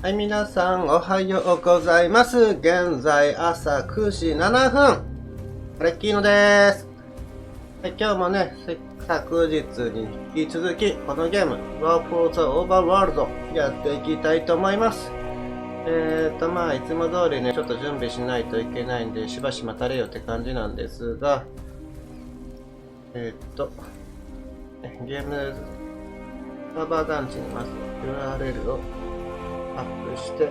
はい、皆さんおはようございます。現在朝9時7分。アレッキーノです。はい、今日もね、昨日に引き続き、このゲーム、For The OVERWORLD やっていきたいと思います。いつも通りね、ちょっと準備しないといけないんで、しばし待たれよって感じなんですが、ゲームサーバー団地にまず URL をアップして、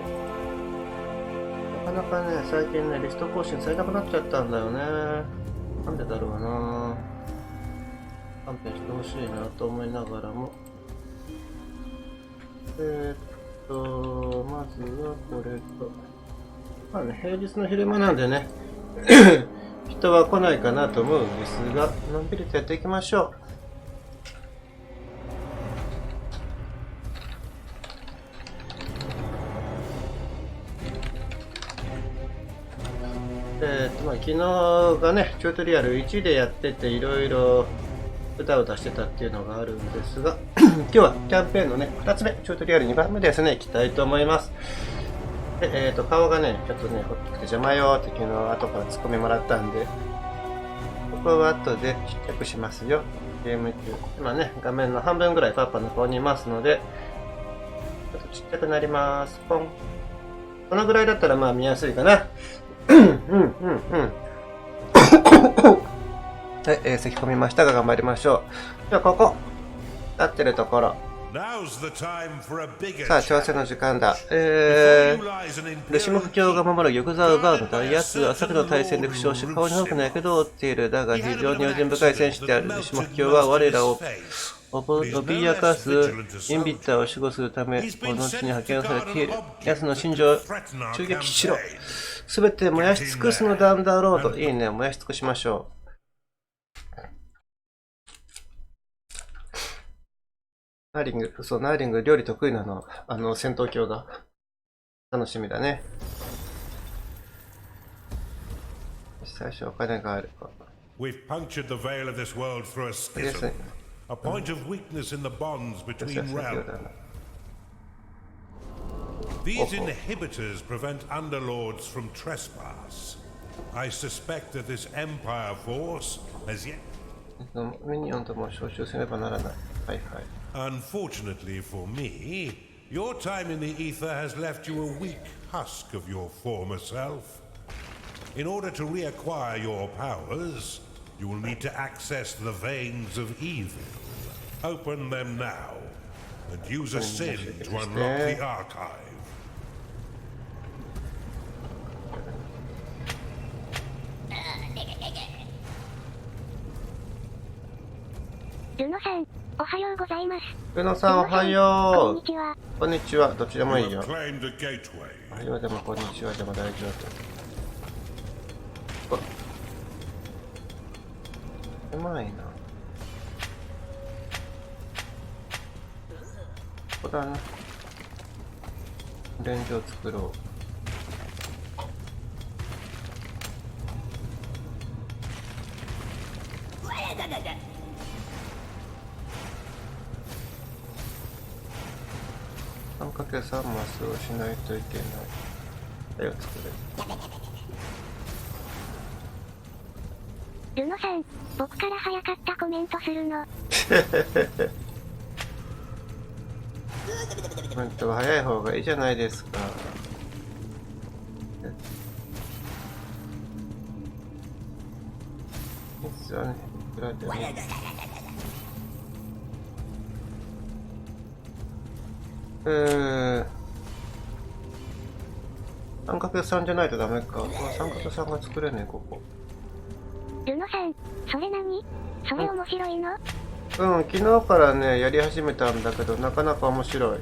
なかなかね、最近ね、リスト更新されなくなっちゃったんだよね。なんでだろうな。勘弁してほしいなと思いながらも。まずはこれと。まあね、平日の昼間なんでね、人は来ないかなと思うんですが、のんびりとやっていきましょう。昨日がね、チュートリアル1でやってて、いろいろうだうだしてたっていうのがあるんですが、今日はキャンペーンのね、2つ目、チュートリアル2番目ですね、行きたいと思います。で、顔がね、ちょっとね、大きくて邪魔よって昨日後からツッコミもらったんで、ここは後でちっちゃくしますよ。ゲーム中。今ね、画面の半分ぐらいパパの顔にいますので、ちょっとちっちゃくなります。ポン。このぐらいだったらまあ見やすいかな。はい、咳込みましたが頑張りましょう。ではここ、立ってるところ。さあ、調整の時間だ。ルシモフ教が守る玉座を奪うのだ。奴は昨の対戦で負傷し、顔に多くの火傷を負っている。だが、非常に用心深い戦士であるルシモフ教は我らを脅かすインビッターを守護するため、この地に派遣されている。奴の心情を襲撃しろ。すべて燃やし尽くすのだんだろうと。いいね、燃やし尽くしましょう。ナーリング料理得意なの。戦闘狂が。楽しみだね。最初お金があるか。We've punctured the veil of this world through a schism, a point of weakness in the bonds between realms. These inhibitors prevent underlords from trespass. I suspect that this empire force has yet... ミニオンとも招集せねばならない。はいはい。Unfortunately for me, your time in the ether has left you a weak husk of your former self. In order to reacquire your powers, you will need to access the veins of evil. Open them now, and use a sin to unlock the archive. ルノさん、おはようございます。ルノさん、おはよう。こんにちは。こんにちは。どっちでもいいよ。 You have claimed a gateway. おはようでもこんにちはでも大丈夫。うまいな。ここだな。レンジを作ろう。3×3 マスをしないといけない。絵を作れ。ルノさん、僕から早かったコメントするの。コメントは早い方がいいじゃないですか。実はね、いくらでも。3×3 じゃないとダメか。3×3 が作れねえ、ここ。ルノさん、それ何？それ面白いの？昨日からね、やり始めたんだけど、なかなか面白い。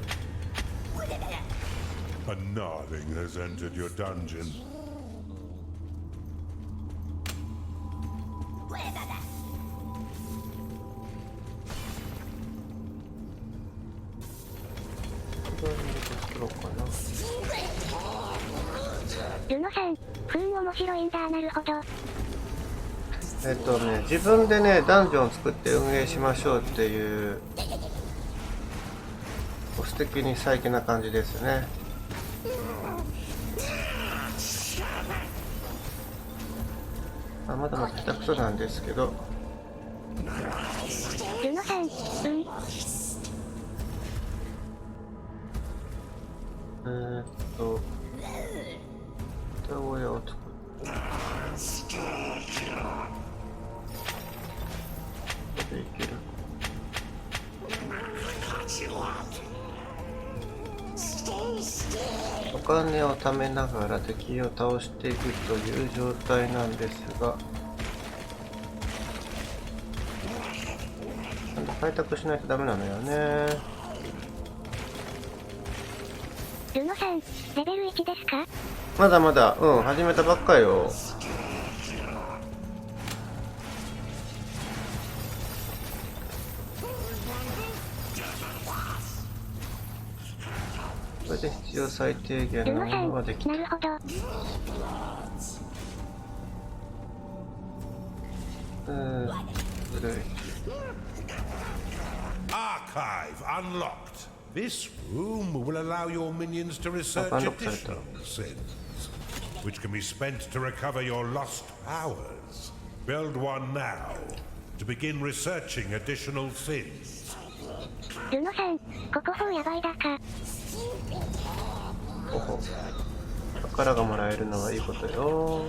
A nothing has entered your dungeon. ルノさん、面白いんだ。なるほど。自分でね、ダンジョンを作って運営しましょうっていう、素敵に最近な感じですよね。まだまだ下手くそなんですけど。ルノさん、歌声を作る。これでいける。お金を貯めながら敵を倒していくという状態なんですが、ちゃんと開拓しないとダメなのよね。ルノさん、レベル1ですか？まだまだ、始めたばっかよ。これで必要最低限のものができた。なるほど。ずるい。Archive unlocked. This room will allow your minions to research additional sins, which can be spent to recover your lost powers. Build one now to begin researching additional sins. ルノさん、ここ4やばいだか。ほほ。宝がもらえるのはいいことよ。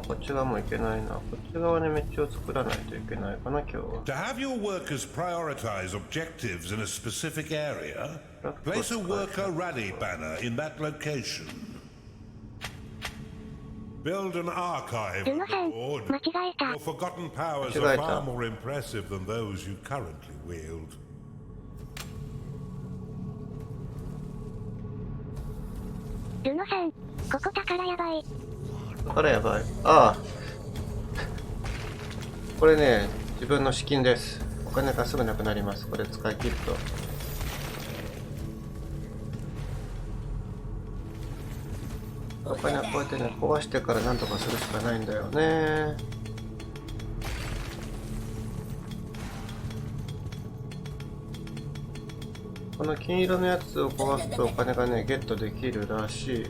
こっち側もいけないな。こっち側に道を作らないといけないかな、今日は。To have your workers prioritize objectives in a specific area, place a worker rally banner in that location. Build an archive on the board. Your forgotten powers are far more impressive than those you currently wield. ルノさん、ここ宝やばい。宝やばい。ああ。これね、自分の資金です。お金がすぐなくなります。これ使い切ると。お金はこうやってね、壊してからなんとかするしかないんだよね。この金色のやつを壊すとお金がね、ゲットできるらしい。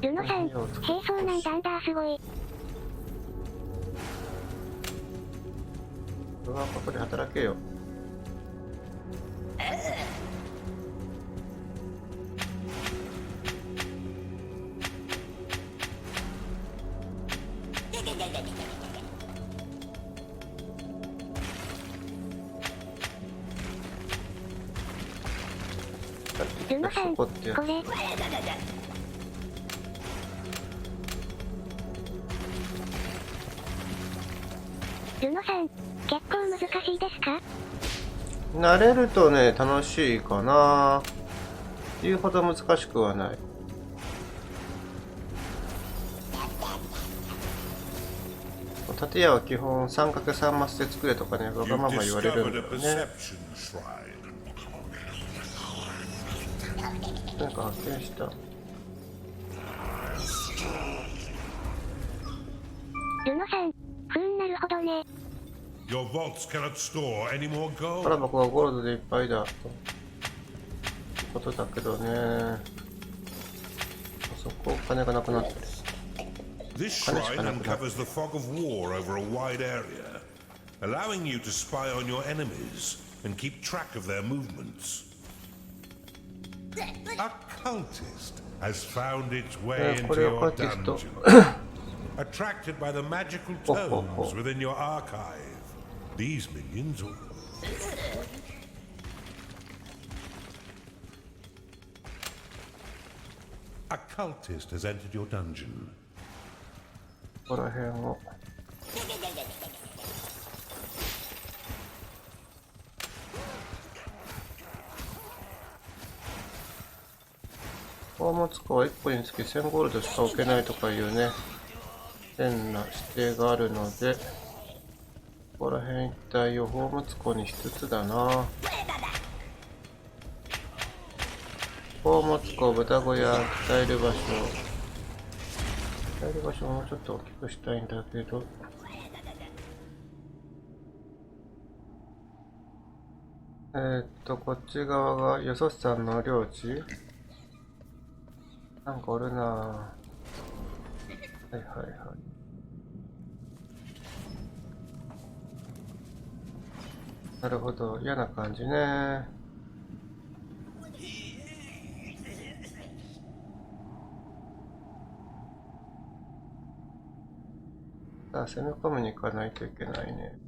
ルノさん、並走なんだんだすごい。うわ、ここで働けよ。ルノさん、これ。ルノさん、結構難しいですか？慣れるとね、楽しいかな。言うほど難しくはない。建屋は基本 3×3 マスで作れとかね、わがまま言われるんだよね。なんか発見した。ルノさん、なるほどね。Your vaults cannot store any more gold. 宝箱がゴールドでいっぱいだとことだけどね。そこ金がなくなってる。This shrine uncovers the fog of war over a wide area, allowing you to spy on your enemies and keep track of their movements. A cultist has found its way into your dungeon, attracted by the magical tomes within your archive. These minions will... A cultist has entered your dungeon. ここら辺を宝物庫は1個につき1000ゴールドしか置けないとかいうね変な指定があるので、ここら辺一帯を宝物庫にしつつだな。宝物庫、豚小屋、鍛える場所、鍛える場所をもうちょっと大きくしたいんだけど、こっち側がよそさんの領地。なんかおるなぁ。はいはいはい。なるほど、嫌な感じね。さあ、攻め込みに行かないといけないね。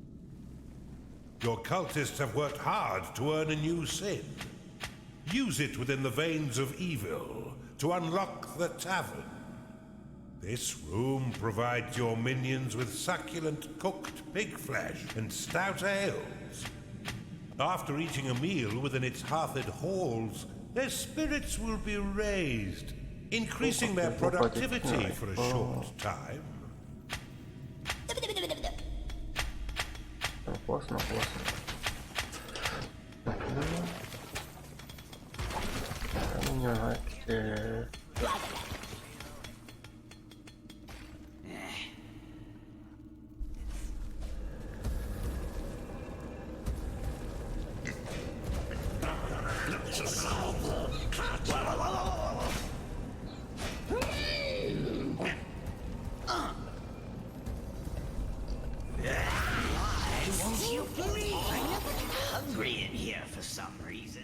Your cultists have worked hard to earn a new sin. Use it within the veins of evil to unlock the tavern. This room provides your minions with succulent cooked pig flesh and stout ales. After eating a meal within its hearthed halls, their spirits will be raised, increasing their productivity for a short time. 壊すな壊すな。ミニオン入って。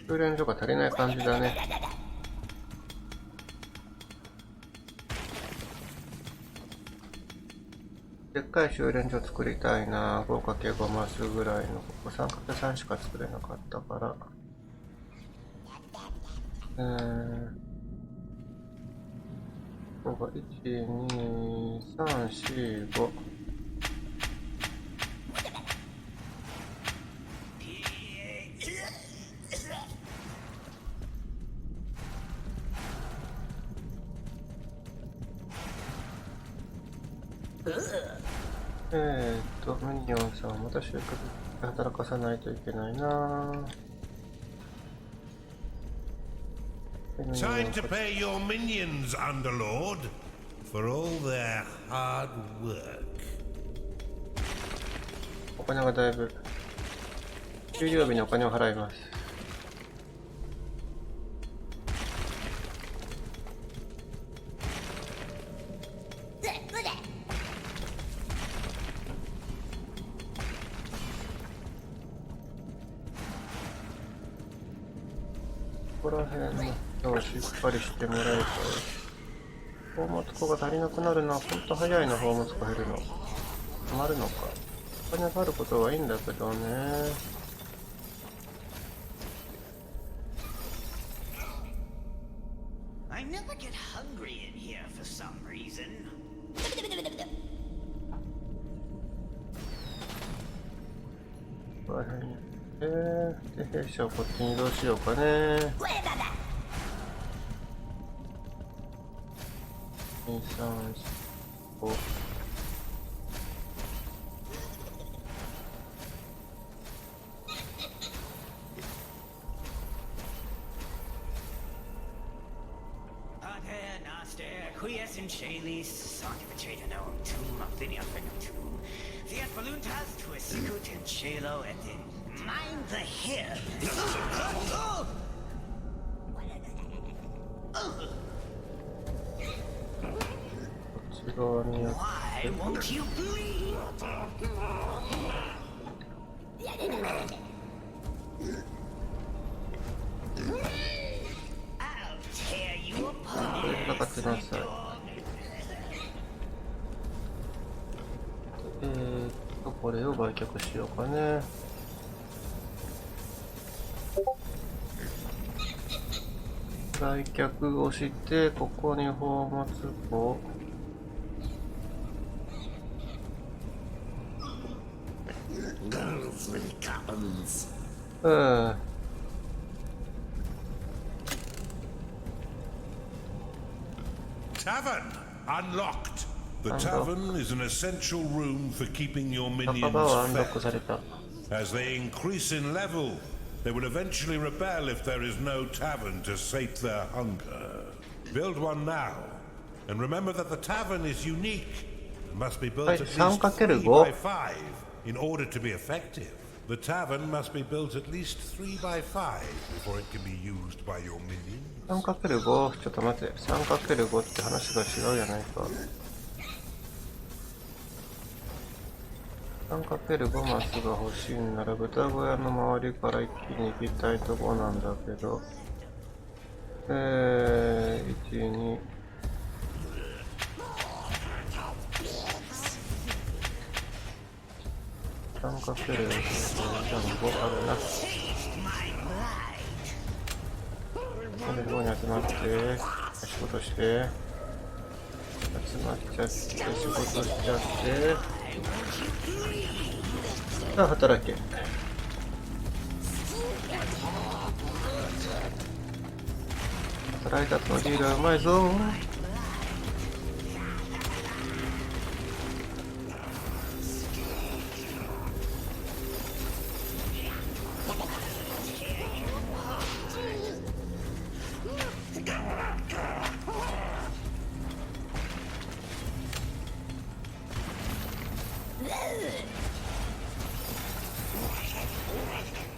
修練所が足りない感じだね。でっかい修練所作りたいな。5×5 マスぐらいの。ここ 3×3 しか作れなかったから。ここが1、2、3、4、5。ミニオンさんをまた収穫で働かさないといけないな。Time to pay your minions, Underlord, for all their hard work. お金がだいぶ給料日にお金を払います。ここら辺の人をしっかりしてもらいたい。宝物庫が足りなくなるのはほんと早いな。宝物庫減るの止まるのか。お金があることはいいんだけどね。ここら辺にで、兵士をこっちに移動しようかね。2、3、4、5。Mind the hill. こっち側にやって。 Why won't you bleed? I'll tear you apart. これ戦ってなさい。これを売却しようかね。売却をして、ここに宝物庫。Tavern unlocked. The tavern is an essential room for keeping your 仲 minions 間はアンロッ fed. クされた。 As they increase in level, they will eventually rebel if there is no tavern to sate their hunger. Build one now, and remember that the tavern is unique and must be built at least 3 by 5 in order to be effective. The tavern must be built at least 3x5 before it can be used by your minions. 3×5 ちょっと待って 3×5 って話が違うやないか。3×5 マスが欲しいんなら豚小屋の周りから一気に行きたいとこなんだけど、1、2 3×5 あるな。5に集まって仕事して集まっちゃって仕事しちゃってさあ働け。働いた後のリーダーうまいぞ。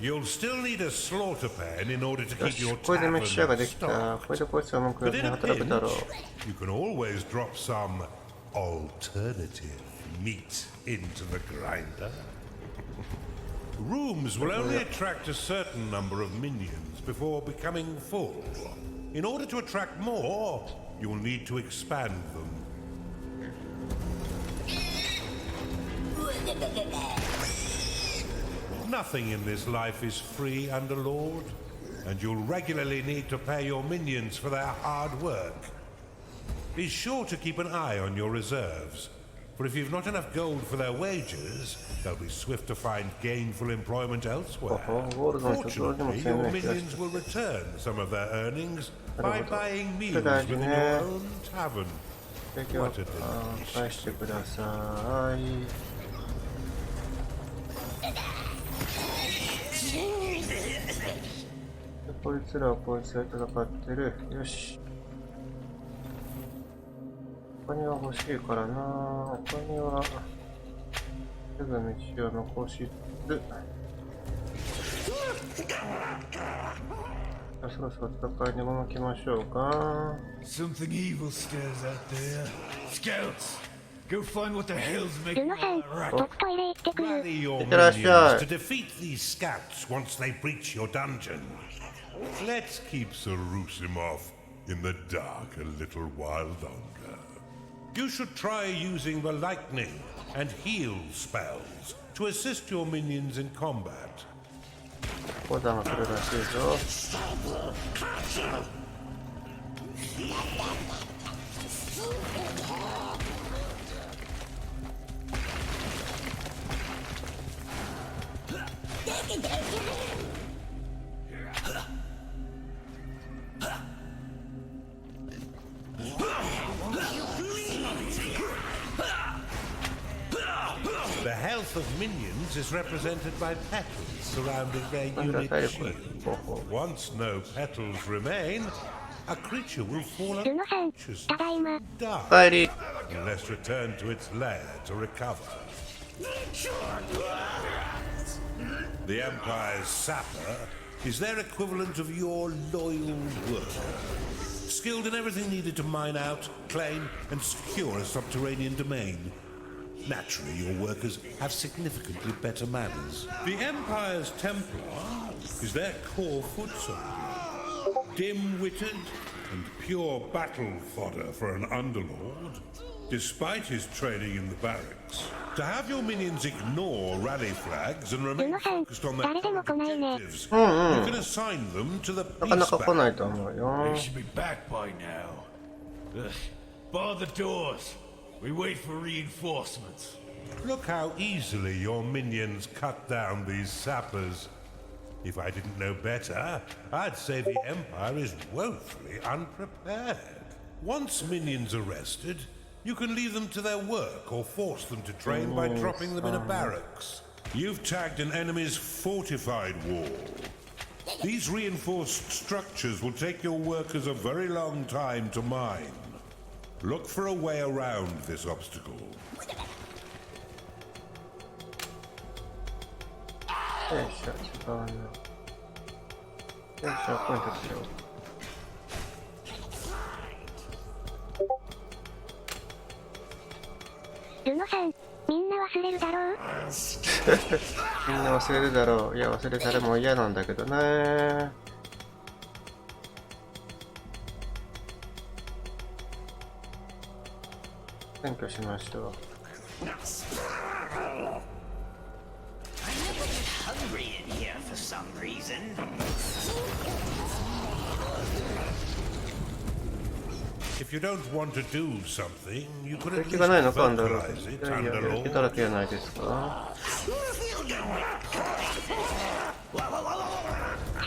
You'll still need a slaughter pen in order to よ keep し your これで tavern 飯屋ができた。 stocked. これでこいつは文句 But 言 in わ a ずに働くだろう。 pinch, you can always drop some alternative meat into the grinder. Rooms will only attract a certain number of minions before becoming full. In order to attract more, you'll need to expand them. Nothing in this life is free, Underlord, and you'll regularly need to pay your minions for their hard work. Be sure to keep an eye on your reserves, for if you've not enough gold for their wages, they'll be swift to find gainful employment elsewhere. Fortunately, your minions will return some of their earnings by buying meals within your own tavern. 提供返してください。こいつらはこいつら戦ってる。よし。お金は欲しいからな。お金はすぐ道を残しつつ。そろそろ戦いに動きましょうか。Something evil stares out there. Scouts, go find what the hell's ル making ノさん all that 僕 racket. トイレ行ってくる。 Rally your いってらっしゃい。 minions to defeat these scouts once they breach your dungeon. Let's keep Sarusimov in the dark a little while longer. You should try using the lightning and heal spells to assist your minions in combat. 講座が来るらしいぞ。The health of minions is represented by petals surrounding their なんだ unit 体力 shield. ほうほう Once no petals remain, a creature will fall ルノさん unconscious ただいま。 and die, 帰り。 unless returned to its lair to recover. The Empire's sapper is their equivalent of your loyal worker, skilled in everything needed to mine out, claim, and secure a subterranean domain. Naturally, your workers have significantly better manners. The Empire's Templar is their core foot soldier, dim-witted and pure battle fodder for an underlord. Despite his training in the barracks, to have your minions ignore rally flags and remain ルノさん focused on their 誰でも来ないね。 objectives, you can assign them to the なかな peace か来 battle. ないと思うよ They。should be back by now. Ugh. Bar the doors. We wait for reinforcements. Look how easily your minions cut down these sappers. If I didn't know better, I'd say the Empire is woefully unprepared. Once minions are rested, you can leave them to their work or force them to train by dropping them in a barracks. You've tagged an enemy's fortified wall. These reinforced structures will take your workers a very long time to mine. Look for a way around this obstacle. 戦車違うな。戦車ポイントしよう。ルノさん、みんな忘れるだろう。みんな忘れるだろう。いや、忘れたらもう嫌なんだけどね。選挙しましょう。Hungry in here for some reason. If you don't want to do something, you could at 敵がないの least か、アンダロ vocalize い it やいや、 under 敵だら law. けやないですか。ス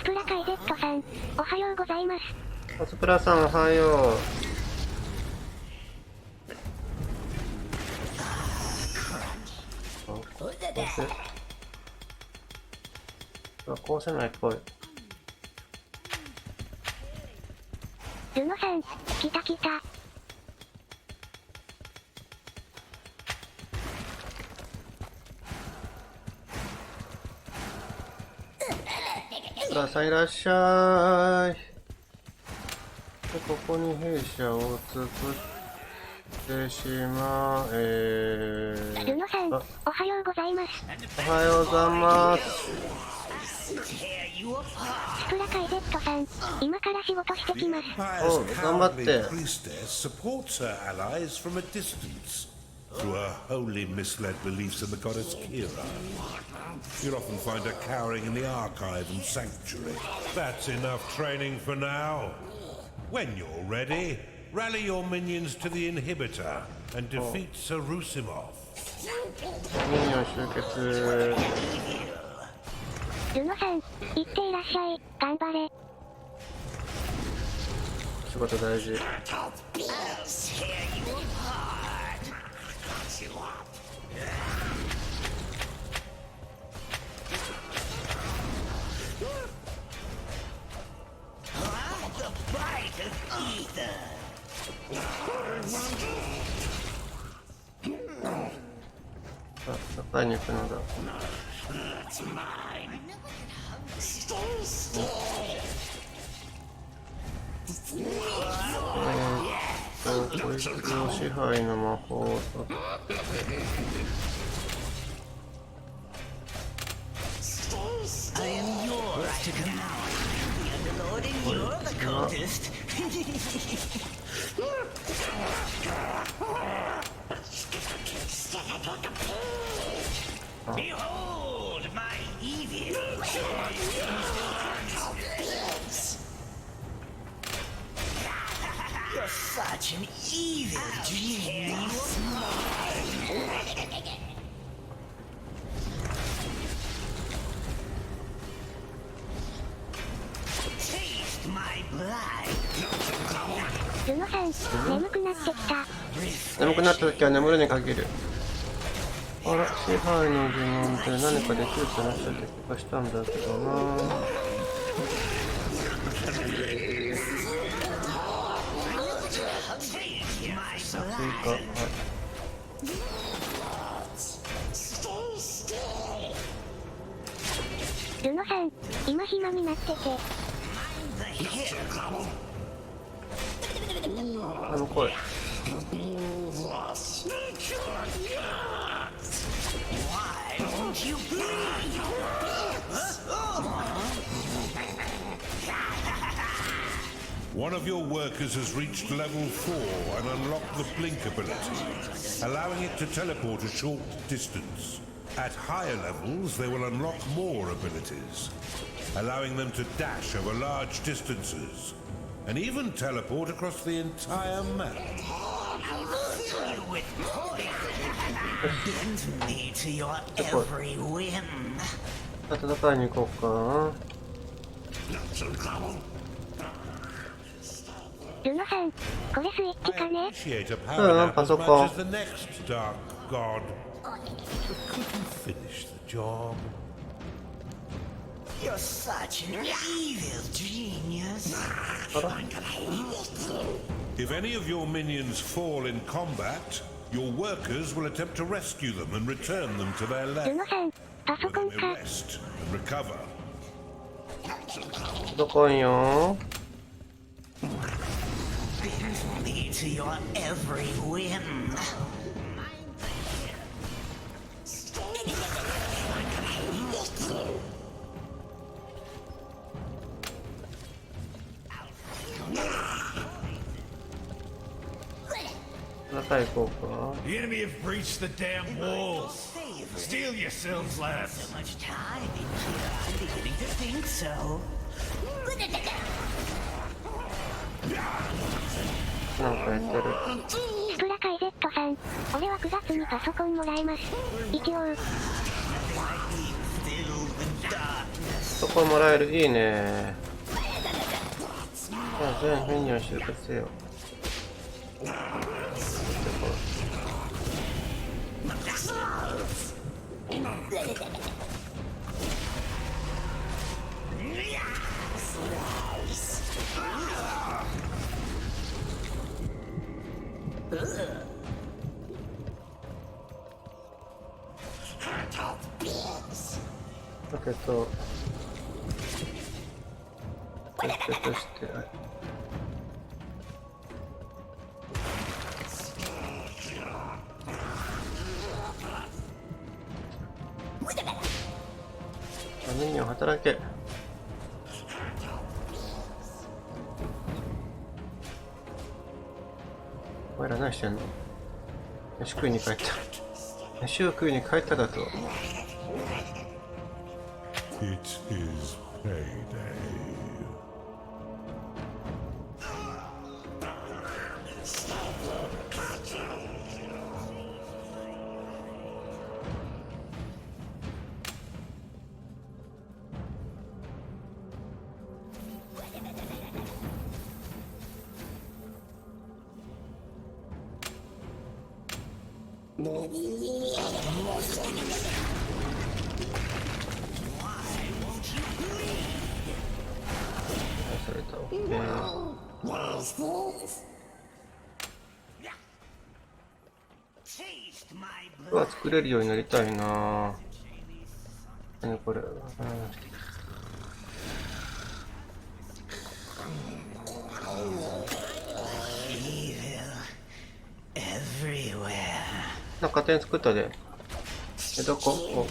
プラカイゼットさん、おはようございます。コスプラさんおはよう。こうせないっぽい。ルノさん、来た来た。さあさんいらっしゃい。でここに弊社を作ってしまルノさん、おはようございます。おはようございます。Tear you apart. スプラカイゼットさん、今から仕事してきます。 Empire's 頑張っ cowardly て。 priestess supports her allies from a distance through her wholly misled beliefs in the goddess Kira. You'll often find her cowering in the archive and sanctuary. That's enough training for now. When you're ready, rally your minions to the inhibitor and defeat Sarusimov. ミニオン集結。ルノさん、行っていらっしゃい。頑張れ。仕事大事。 Tear you apart. The bite of ether. あ、高いに行くのだ。こいつの支配の魔法を取って I am yours to command. The underlord and you're the cultist. Behold my evil. You're such an evil genius. Taste my blood. ルノさん、眠くなってきた。眠くなった時は眠るに限る。あら、支配の呪文って何かできるって話だって気がしたんだけどな。追加、はい。ルノさん、今暇になってて。あの声。Why won't you bleed? One of your workers has reached level 4 and unlocked the blink ability, allowing it to teleport a short distance. At higher levels, they will unlock more abilities, allowing them to dash over large distances, and even teleport across the entire map. You with poison. Bend me to your every whim. 戦いに行こうか。ルノさん、これスイッチか I ね。 appreciate a power nap as much as the next dark god, but could you finish the job? You're such an evil genius. If any of your minions fall in combat, your workers will attempt to rescue them and return them to their ル left. ノさん、パソコン They か。 rest and recover. どこんよ。 Lead to your every whim. 中行こうか。 The enemy have breached the damn walls. Steel yourselves, lads. So much time in here. I'm beginning to think so. なんかやってる。スプラカイ Z さん。俺は9月にパソコンもらえます。一応。そこもらえる。いいね。じゃあ全ミニオン集結せよ。だけど結局してない。ミニオン働け。お前ら何してんの？飯食いに帰った。飯を食いに帰っただと。It is payday. それとは作れるようになりたいな。何これ。なんか点作ったで。どこ？お。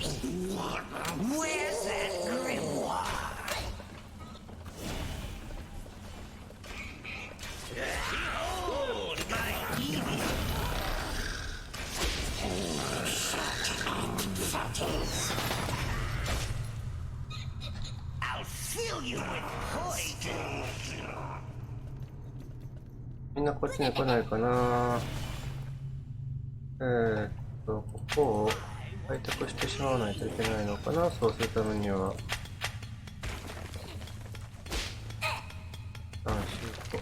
みんなこっちに来ないかな。ここを開拓してしまわないといけないのかな。そうするためには3周と。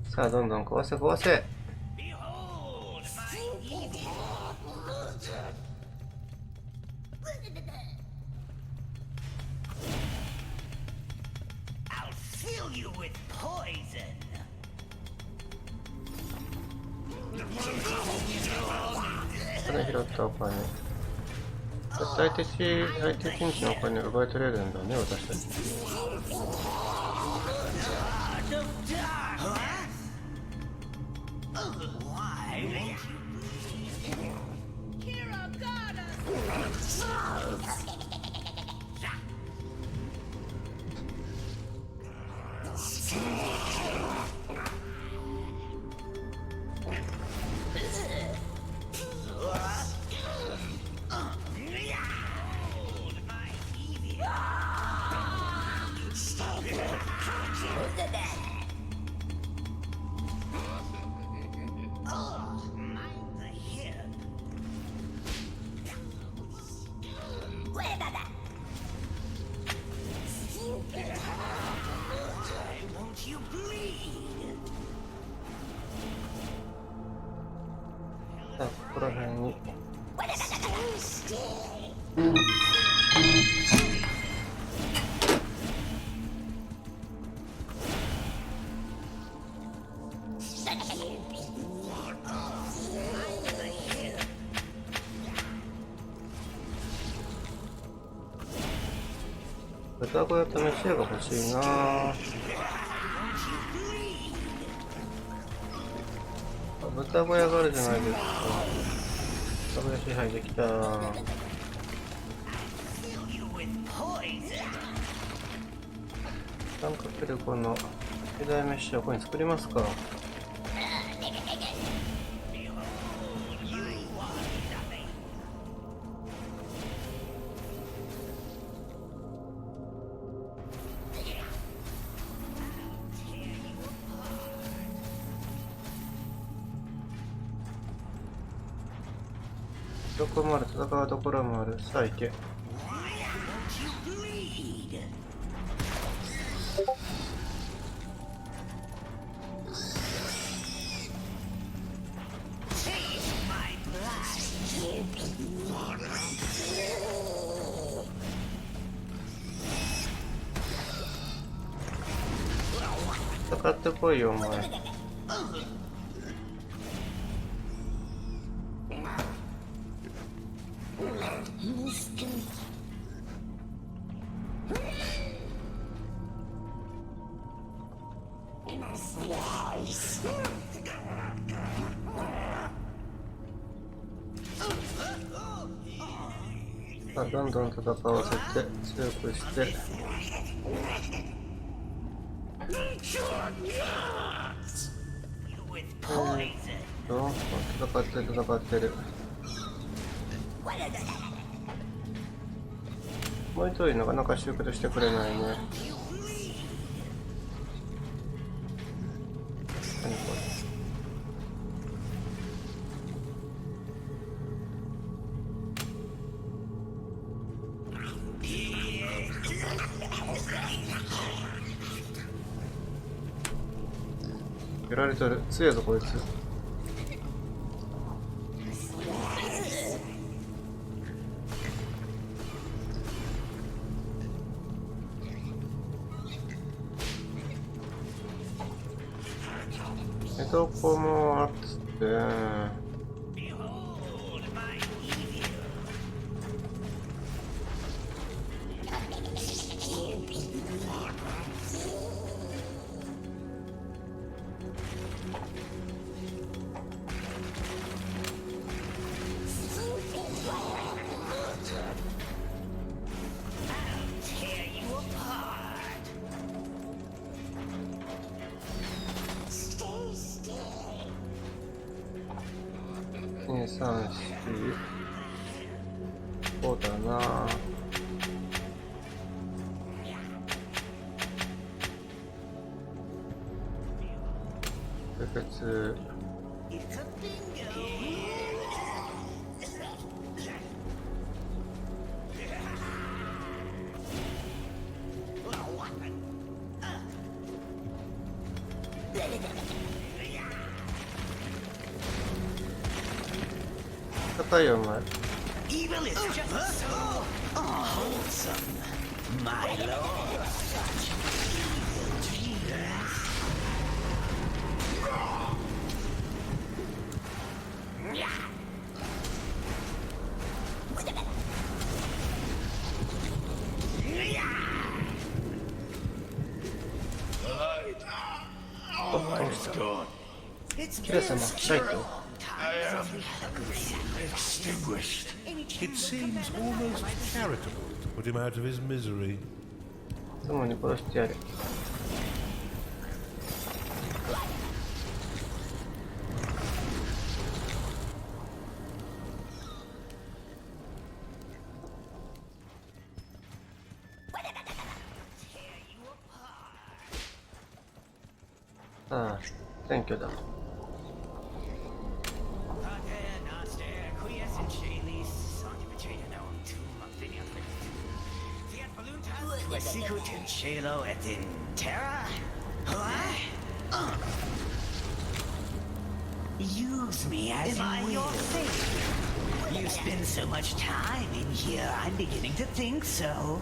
さあどんどん壊せ壊せ。金拾ったお金。相手陣地のお金を奪い取れるんだね、私たち。さあ、ここら辺に。豚小屋と飯屋が欲しいな。豚小屋があるじゃないですか。豚小屋支配できた。3×5の巨大メッシュをここに作りますか。どこもある、戦うところもある。さあ行け。戦ってこいよお前。どんどん戦わせて強くして、戦ってる。もう一人なかなか収穫してくれないね。何これ。やられとる。強いぞこいつ。どこもあって。2、3、4、こうだな。別。高いよお前。Evil is just so wholesome, my lord. Extinguished. It seems almost charitable to put him out of his misery. すぐに殺してやる。ああ、選挙だ。Cielo et in terra? What? Use me as you will. You spend so much time in here, I'm beginning to think so.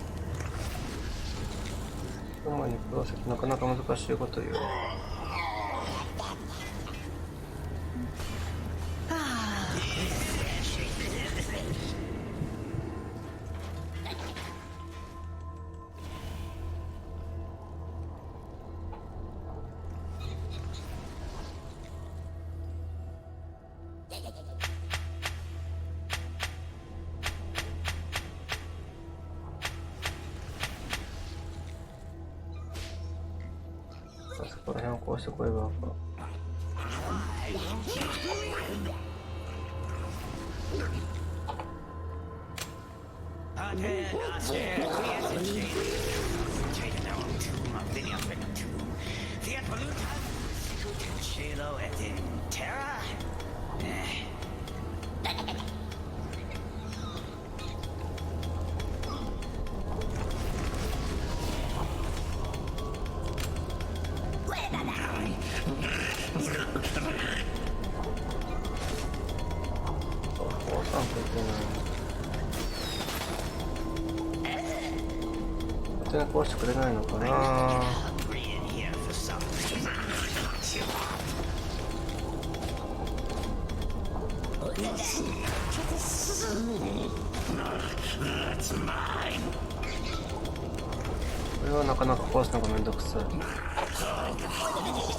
主にプロセスなかなか難しいこと言う。そこら辺をこうしてこればか。全然壊してくれないのかな。これはなかなか壊すのがめんどくさい。じ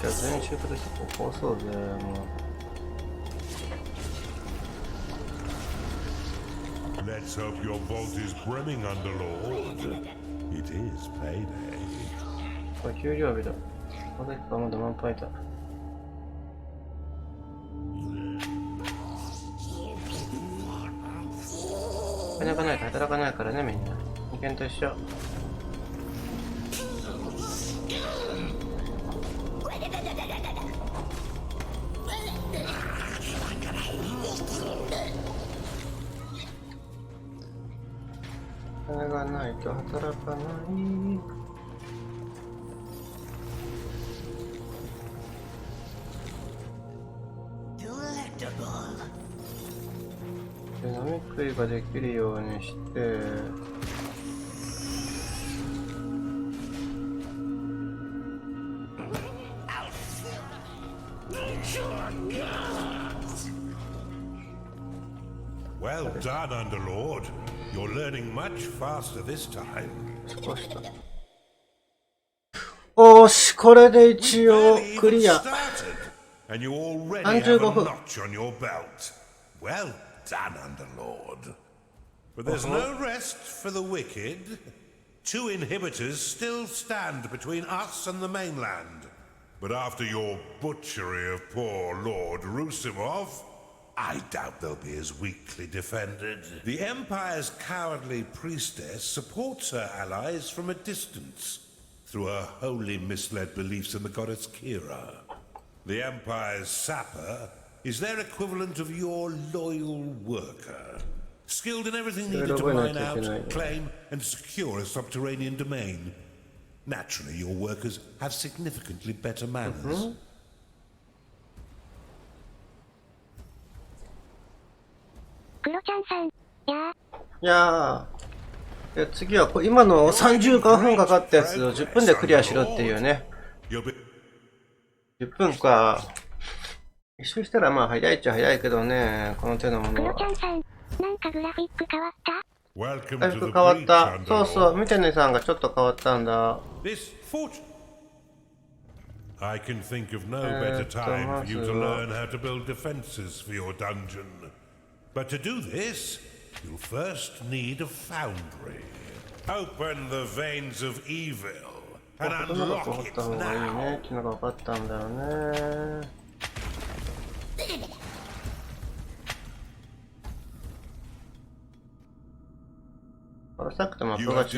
ゃあ全員シュートでそこ壊そうぜ。もうLet's hope your vault is brimming, Underlord. It is payday. これ給料日だ。まだまだ満杯だ。お金がないと働かないからね、みんな。人間と一緒。お金がないと働かない。飲み食いができるようにして、Well done, Underlord. You're learning much faster this time. 少しだ。おーし、これで一応クリア。And you already have a notch on your belt. Well done, Underlord. But there's no rest for the wicked. 2 inhibitors still stand between us and the mainland. But after your butchery of poor Lord Rusimov, I doubt they'll be as weakly defended. The Empire's cowardly priestess supports her allies from a distance through her wholly misled beliefs in the goddess Kira. The Empire's sapper is their equivalent of your loyal worker, skilled in everything needed to mine out, claim, and secure a subterranean domain. Naturally, your workers have significantly better manners. クロちゃんさん、いやー、次は今の35分かかったやつを10分でクリアしろっていうね。10分か。一周したらまあ早いっちゃ早いけどね、この手のものは。クロちゃんさん、なんかグラフィック変わった？だいぶ変わった。そうそう、ミテネさんがちょっと変わったんだ。I can think of no better time for you to learn how to build defenses for your dungeon. But to do this, you'll first need a foundry. Open the veins of evil and unlock it now. 昨日が分かったんだよね。あれさっきとマップが違う。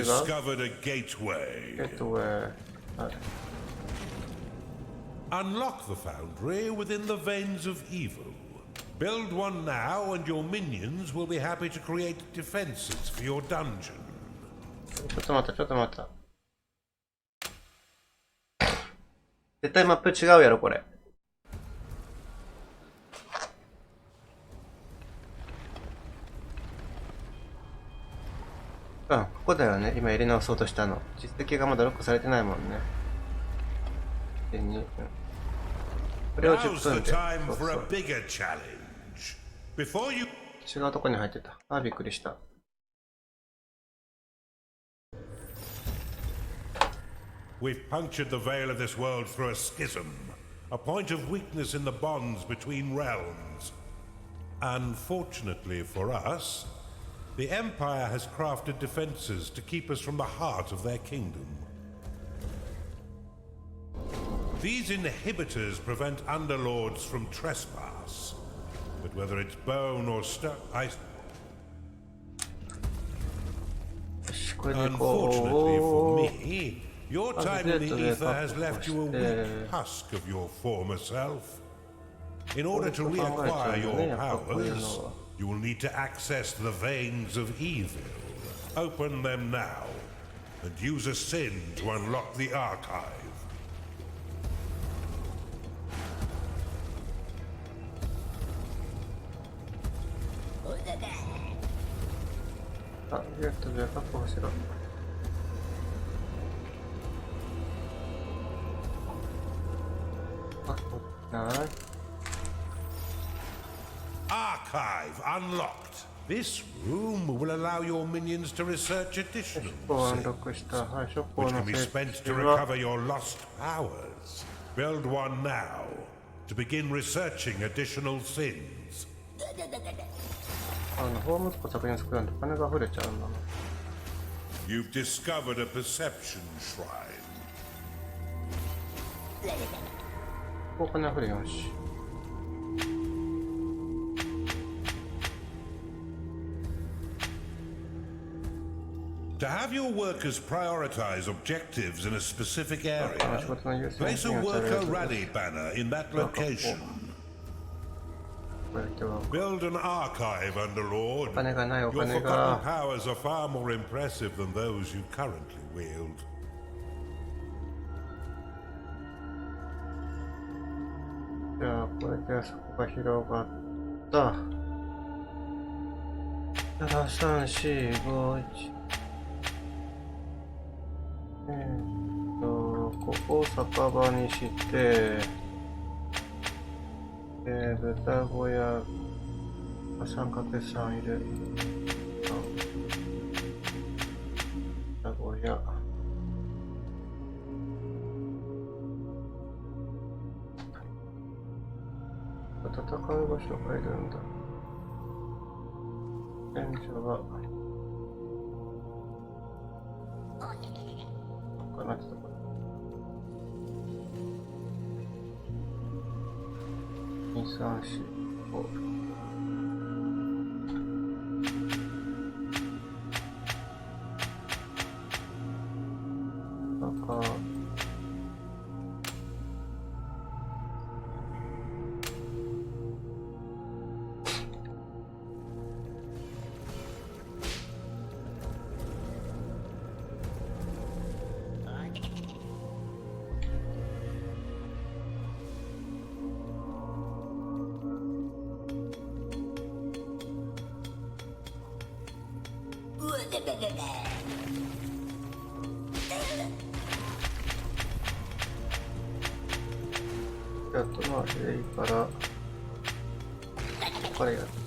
Unlock the foundry within the veins of evil. Build one now, and your minions will be happy to create defenses for your dungeon. ちょっと待った。絶対マップ違うやろ、これ。うん、ここだよね。今入れ直そうとしたの。実績がまだロックされてないもんね。で、2分。これを10 Now's 分 the で。time そう for そ a う。 bigger challenge. Before you 違うとこに入ってた。あ、びっくりした。We've punctured the veil of this world through a schism, a point of weakness in the bonds between realms. Unfortunately for us, the Empire has crafted defenses to keep us from the heart of their kingdom. These inhibitors prevent underlords from trespass, but whether it's bone or stone, Unfortunately for me, your time in the ether has left you a weak husk of your former self. In order to reacquire your powers, you will need to access the veins of evil. Open them now, and use a sin to unlock the archive. あ、ゲットで確保しろ。あ、ない。Archive unlocked. This room will allow your minions to research additional アン sins, ロックした。はい、ショップ which の can be 設 spent 置 to は recover your lost powers. Build one now to begin researching additional sins. ホームとか作品作らんと金が溢れちゃうんだな。You've discovered a perception shrine. ここ金溢れよし。To have your workers prioritize objectives in a specific area, 仕事の優先 place a 順位をされる worker rally banner in that location. こうやっては Build an archive, Underlord. お金がないお Your 金 forgotten が powers are far more impressive than those you currently wield. じゃあこれでそこが広がった。3、4、5、1。ここを酒場にして、豚小屋、三角さん入れる。豚小屋。戦う場所がいるんだ。戦場は、かな、ちょっとこれ。2、3、4、5。じゃあ、後回しでいいから、ここからやって。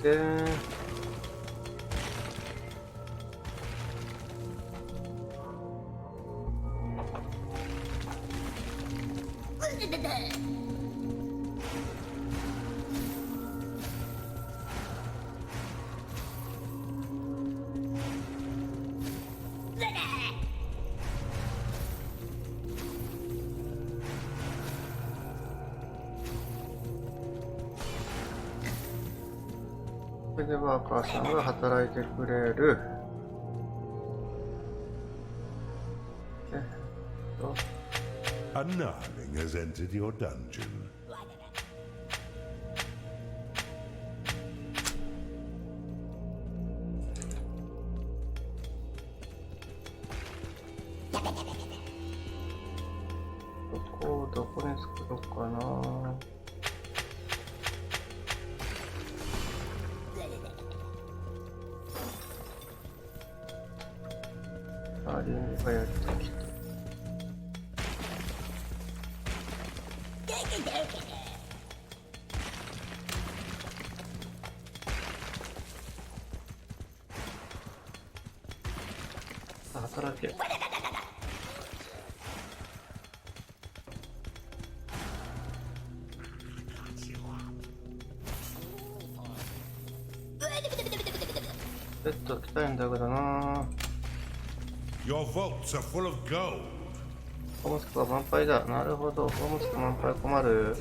それでワーカーさんが働いてくれる。A gnarling has entered your dungeon. どこに作ろうかな。リングがやってきた。働け。ベッド来たいんだけどな。Your vaults are full of gold. ホムスクは満杯だ。なるほど。ホムスク満杯困る。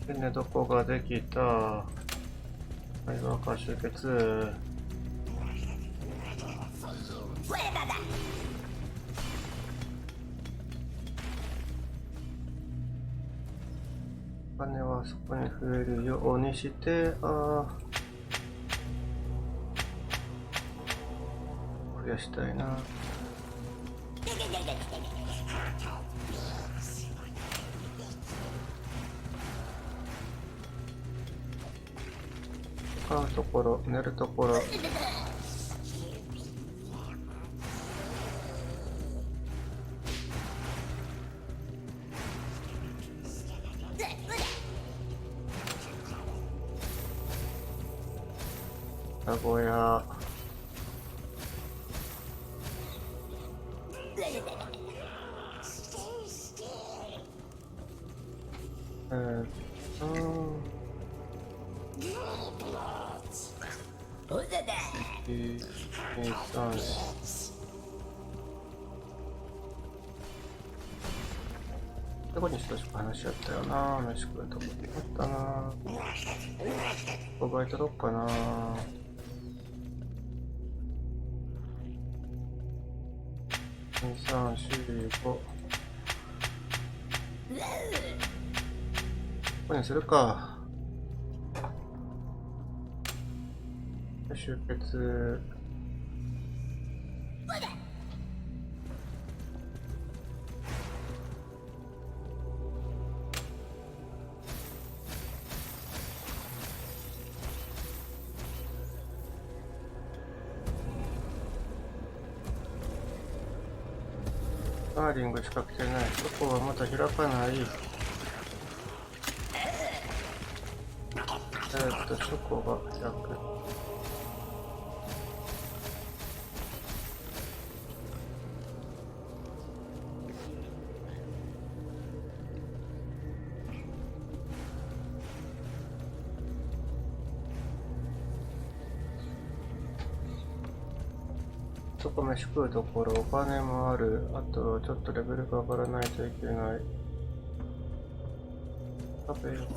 でね、どこができた。はい、若集結。お金はそこに増えるようにして、増やしたいな。使うところ、寝るところ。名古屋。どこに親しく話し合ったよな。飯食うとこあったな。ここバイトどっかな。2、3、4、5。ここにするか。集結。スターリングしか来てない。そこはまた開かない。そこが開く。そこ飯食うところ、お金もある。あとはちょっとレベルが上がらないといけない。食べよう。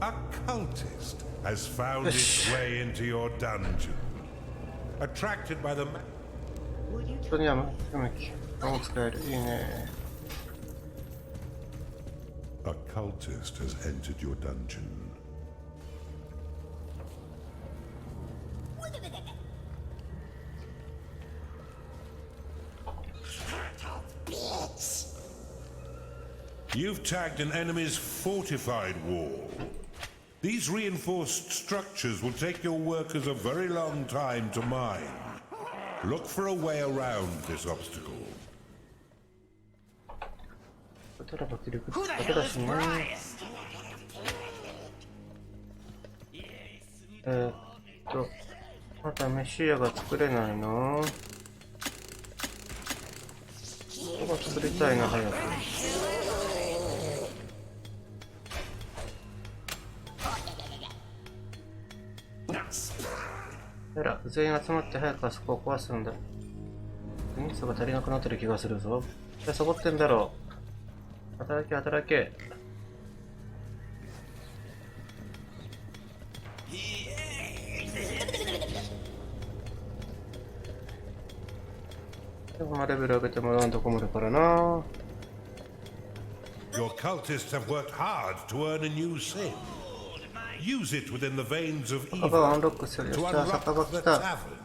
A cultist has found its way into your dungeon. Attracted by the 人には向き。もう使える。いいね。A cultist has entered your dungeon. You've tagged an enemy's fortified wall. These reinforced structures will take your workers a very long time to mine. Look for a way around this obstacle. Who the hell is Brian? また飯屋が作れないの？ここが作りたいな、早く。ほら、全員集まって早くあそこを壊すんだ。人数が足りなくなってる気がするぞ。サボってんだろう。働け、働け。でもレベル上げてもらうと困るからな。Your cultists have worked hard to earn a new sin. Use it within the veins of 酒場をアン evil ロックするよ。 to じゃあ酒場 unlock 来 the た。 tavern.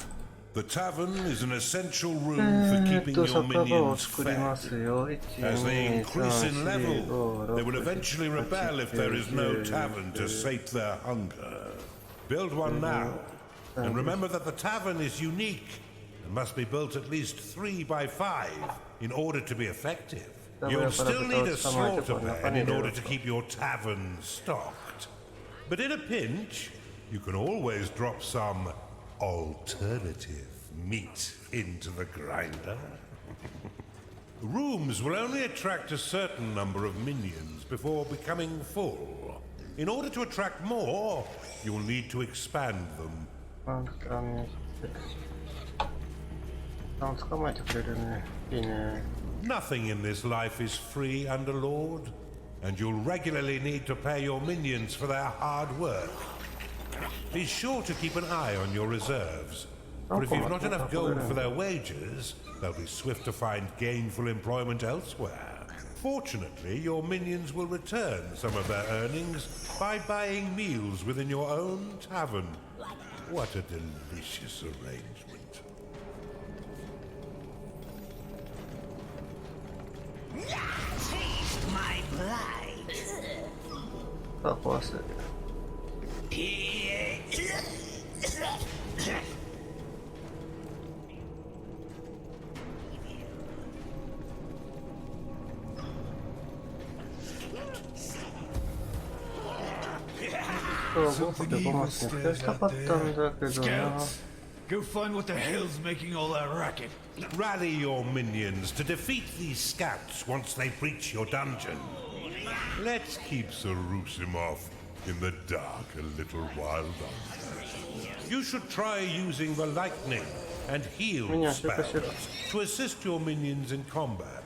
The tavern is an essential room for keeping your 酒場を minions 作りま fed. すよ。1、 As they 2、3、 increase in 4、 level, 5、 they will 6、 eventually 7、 rebel if there is 8、 no 9、 tavern to 10、 sate their hunger. Build one now, and remember that the tavern is unique and must be built at least 3 by 5 in order to be effective. You'll still need a slaughter pen in order to keep your tavern stocked. But in a pinch, you can always drop some alternative meat into the grinder. The rooms will only attract a certain number of minions before becoming full. In order to attract more, you'll need to expand them. 捕まえてくれるね。いいね。 Nothing in this life is free, Underlord, and you'll regularly need to pay your minions for their hard work. Be sure to keep an eye on your reserves, but if you've not enough gold for their wages, they'll be swift to find gainful employment elsewhere. Fortunately, your minions will return some of their earnings by buying meals within your own tavern. What a delicious arrangement. Taste my blight. さあ、壊す。そう、5で5マスに増やしたかったんだけどな。 Scouts, go find what the hell's making all that racket. Rally your minions to defeat these scouts once they breach your dungeon. Let's keep Sarusimov in the dark a little while longer. You should try using the lightning and heal spells to assist your minions in combat.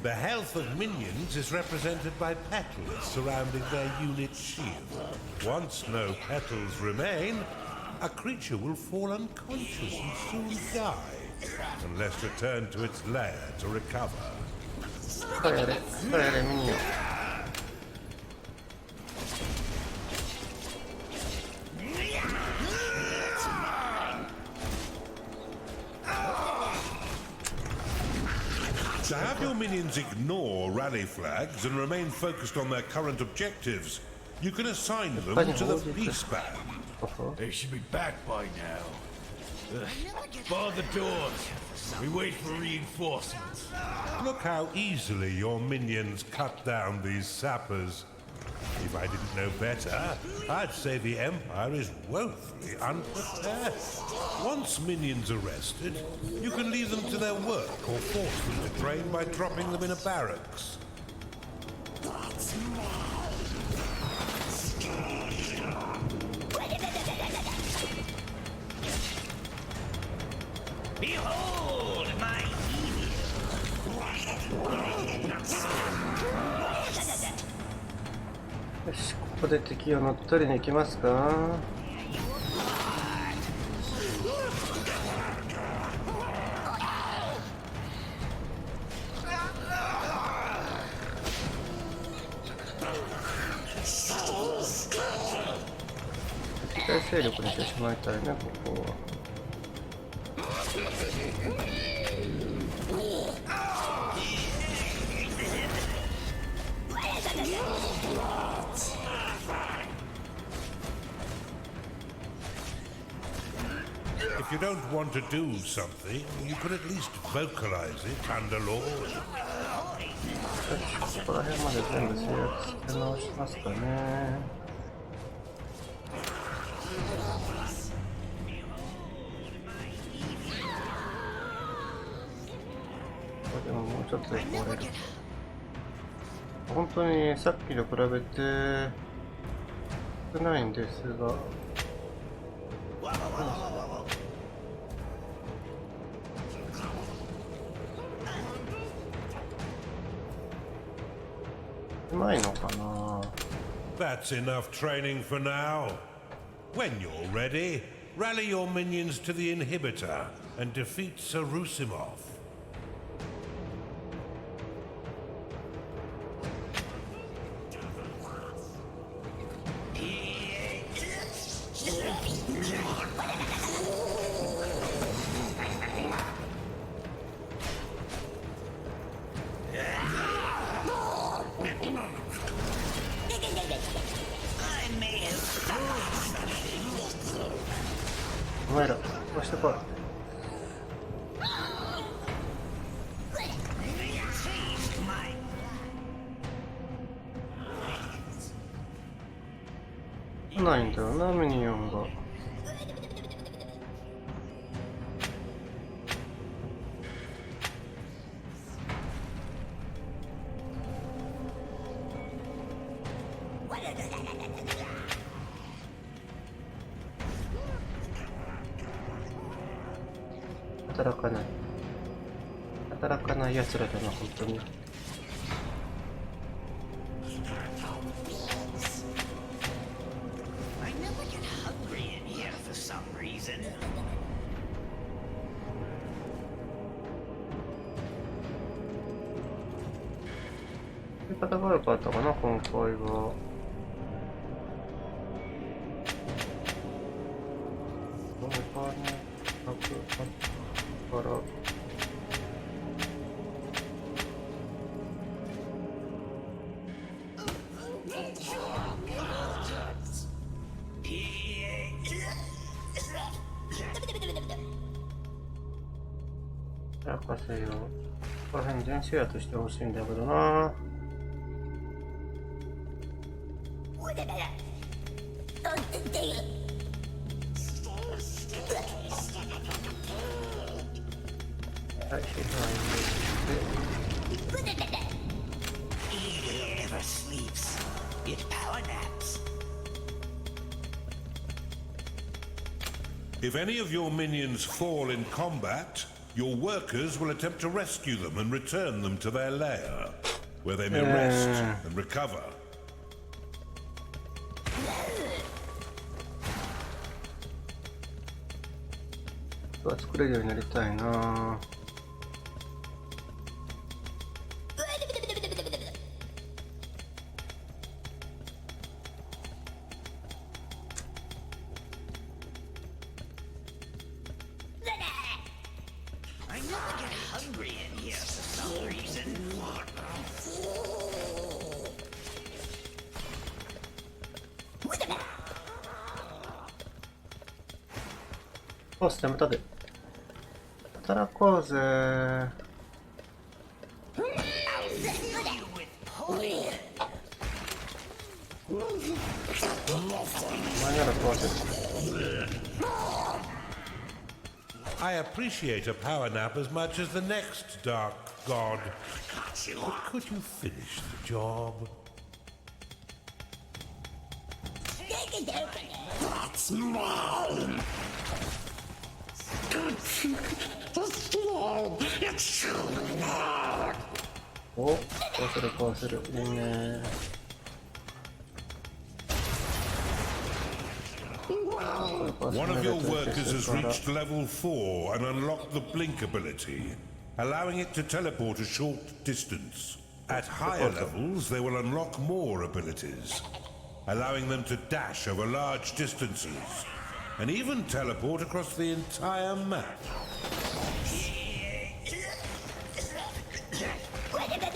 The health of minions is represented by petals surrounding their unit's shield. Once no petals remain, a creature will fall unconscious and soon die, unless returned to its lair to recover. さあやれ、さあやれ、ミニオン。To have your minions ignore rally flags and remain focused on their current objectives, you can assign them to the peace band. They should be back by now. Bar the doors. We wait for reinforcements. Look how easily your minions cut down these sappers. If I didn't know better, I'd say the Empire is woefully unprepared. Once minions are rested, you can leave them to their work or force them to train by dropping them in a barracks. Behold my evil. よし、ここで敵を乗っ取りに行きますか。敵対勢力にしてしまいたいね、ここは。If you don't want to do something, you could at least vocalize it, Underlord. ここら辺まで全部制約して直しますかね。でももうちょっとで壊れる。本当にさっきと比べて少ないんですが。うまいのかな。That's enough training for now. When you're ready, rally your minions to the inhibitor and defeat Sarusimov. I may have お前ら押してこい。 changed my 来ないんだよな、ミニオンが。働かない。働かない奴らだな、本当に。 I never get hungry in here for some reason. 言い方が悪かったかな、今回は。お金なくなったから。 博士よ。ここら辺全シェアとしてほしいんだけどな。 はい、支配で。 He never sleeps. It power naps. If any of your minions fall in combat, your workers will attempt to rescue them and return them to their lair, where they may rest and recover. 作れるようになりたいな。 I never get hungry in here for some reason. ボス、やめたで。働こうぜ。 お前なら壊せる。 I appreciate a power nap as much as the next dark god. But could you finish the job? That's mine. It's mine. It's mine. お、壊せる壊せる。いいね。 One of your workers has reached level 4 and unlocked the blink ability, allowing it to teleport a short distance. At higher levels, they will unlock more abilities, allowing them to dash over large distances, and even teleport across the entire map.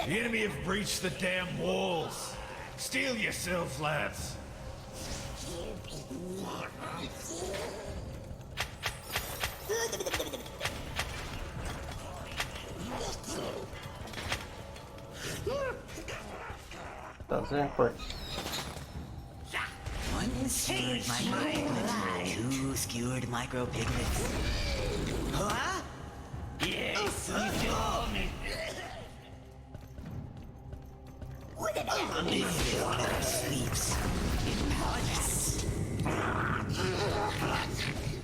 The enemy have breached the damn walls. Steel yourselves, lads. 全これ。 One skewered micro, two skewered micro pigments. Huh? Yes, you do. Never sleeps. It power naps.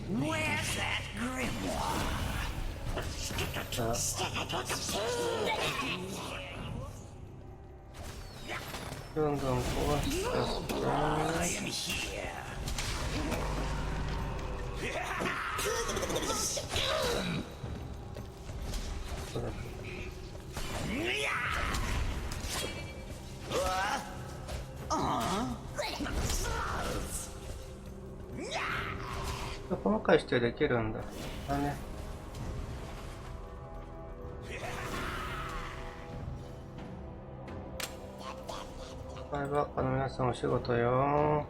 Where's that grimoire? いどんどん壊しちゃって。細かい指定できるんだ。だね。バイバイ、皆さんお仕事よ。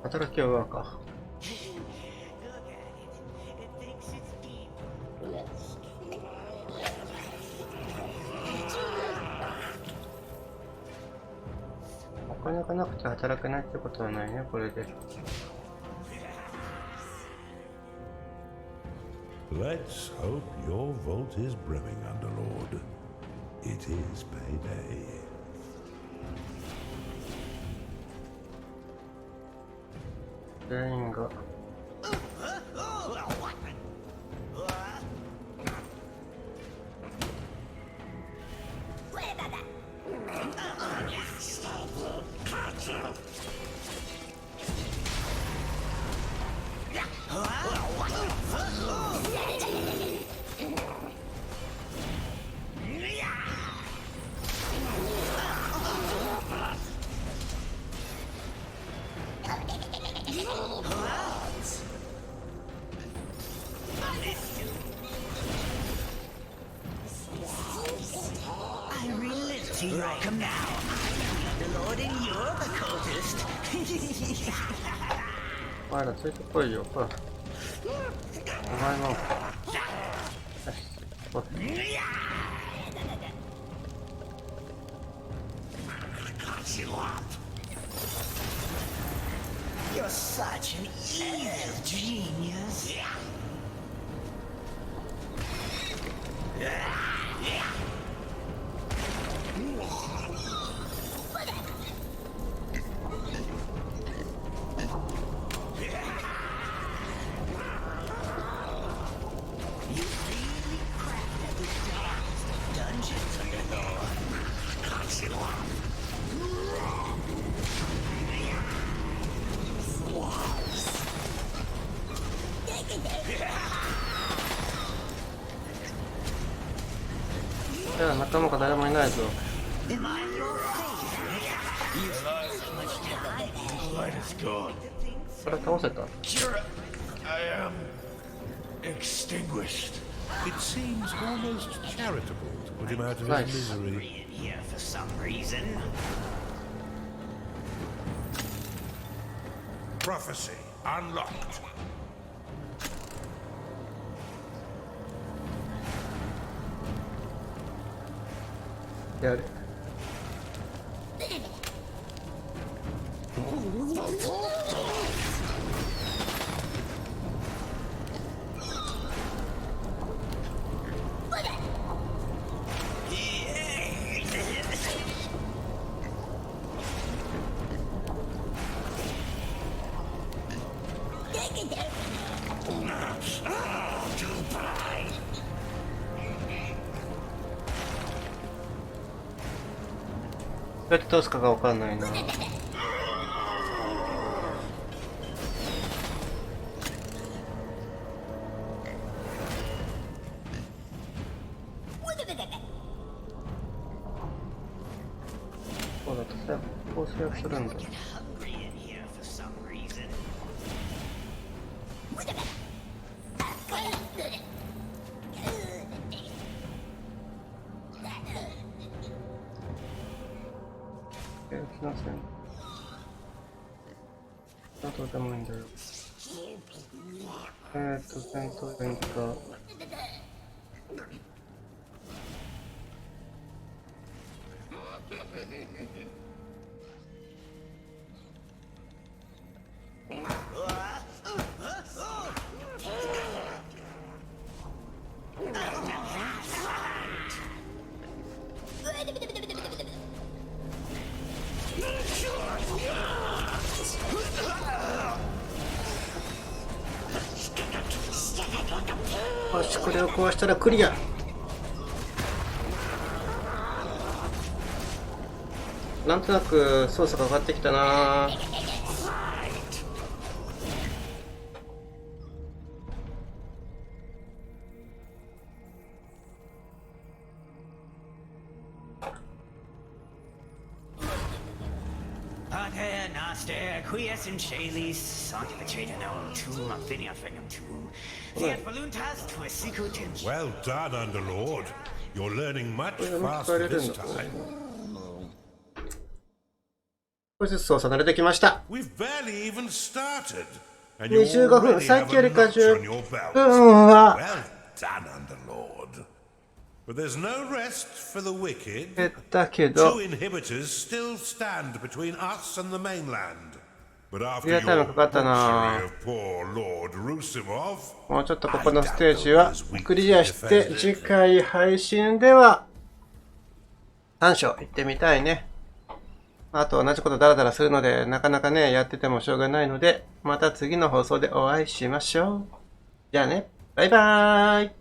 働きはか。お金がなくて働けないってことはないね、これで。Let's hope your vault is brimming, Underlord. It is payday. 全員がCome now, the Lord and you're the cultist. お前らついてこいよ、ほら。お前も。よし、おい。You're such an evil genius.いや、仲間が誰もいないぞ。これ倒せた。 I am extinguished. It seems almost charitable to put him out of Nice. his misery. Here for some reason. Prophecy unlocked. やる。どうやって倒すかがわかんないな。そうだとさ、こう制約するんだ。 Hungry in here for some reason. すいません。どうでもいいんだよ。戦闘連か。よし、これを壊したらクリア。なんとなく操作が上がってきたな。Well done, Underlord. You're learning much faster this time. 少しずつ操作慣れてきました。 We've barely even started, and you 25 分、 already さっ have きより a か notch 10 on your belt. 分は Well done, Underlord. But there's no rest for the wicked. 減ったけど、 Two inhibitors still stand between us and the mainland. But after リアルタイム your かかったな。 butchery of poor Lord Rusimov, もうちょっとここのステージはクリアして、次回配信では3章行ってみたいね。あと同じことダラダラするので、なかなかね、やっててもしょうがないので、また次の放送でお会いしましょう。じゃあね、バイバーイ。